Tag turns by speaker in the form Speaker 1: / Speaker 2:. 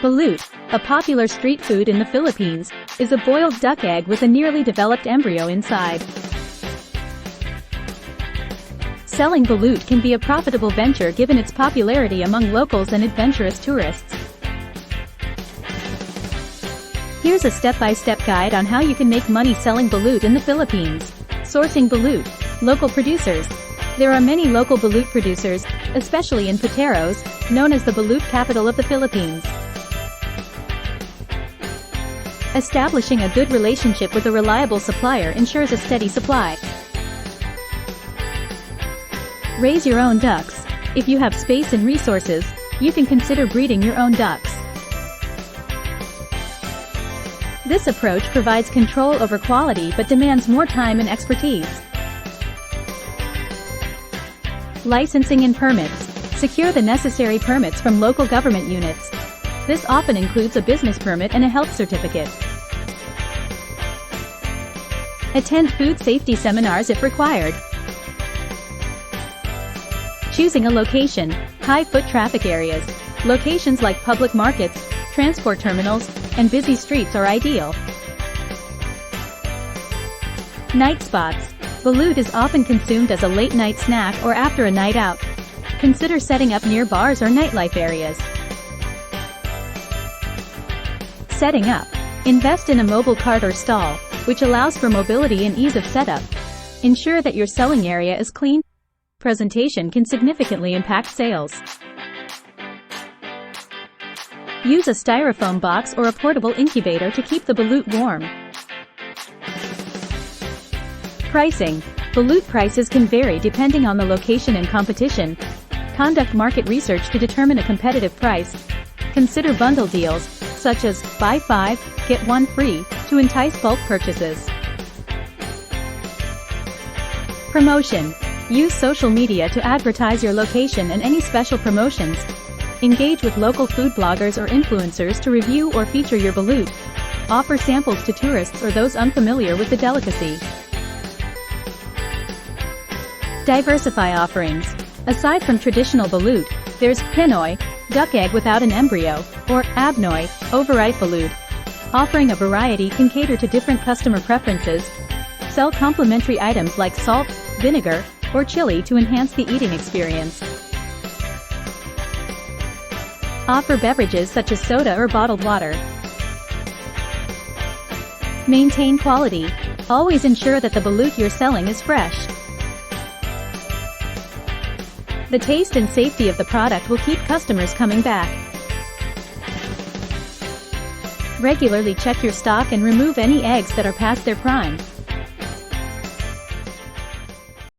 Speaker 1: Balut, a popular street food in the Philippines, is a boiled duck egg with a nearly developed embryo inside. Selling balut can be a profitable venture given its popularity among locals and adventurous tourists. Here's a step-by-step guide on how you can make money selling balut in the Philippines. Sourcing balut. Local producers. There are many local balut producers, especially in Pateros, known as the balut capital of the Philippines. Establishing a good relationship with a reliable supplier ensures a steady supply. Raise your own ducks. If you have space and resources, you can consider breeding your own ducks. This approach provides control over quality but demands more time and expertise. Licensing and permits. Secure the necessary permits from local government units. This often includes a business permit and a health certificate. Attend food safety seminars if required. Choosing a location. High foot traffic areas. Locations like public markets, transport terminals, and busy streets are ideal. Night spots. Balut is often consumed as a late-night snack or after a night out. Consider setting up near bars or nightlife areas. Setting up. Invest in a mobile cart or stall, which allows for mobility and ease of setup. Ensure that your selling area is clean. Presentation can significantly impact sales. Use a styrofoam box or a portable incubator to keep the balut warm. Pricing. Balut prices can vary depending on the location and competition. Conduct market research to determine a competitive price. Consider bundle deals, such as buy 5, get 1 free, to entice bulk purchases. Promotion. Use social media to advertise your location and any special promotions. Engage with local food bloggers or influencers to review or feature your balut. Offer samples to tourists or those unfamiliar with the delicacy. Diversify offerings. Aside from traditional balut, there's Pinoy, duck egg without an embryo, or Abnoy, overripe balut. Offering a variety can cater to different customer preferences. Sell complementary items like salt, vinegar, or chili to enhance the eating experience. Offer beverages such as soda or bottled water. Maintain quality. Always ensure that the balut you're selling is fresh. The taste and safety of the product will keep customers coming back. Regularly check your stock and remove any eggs that are past their prime.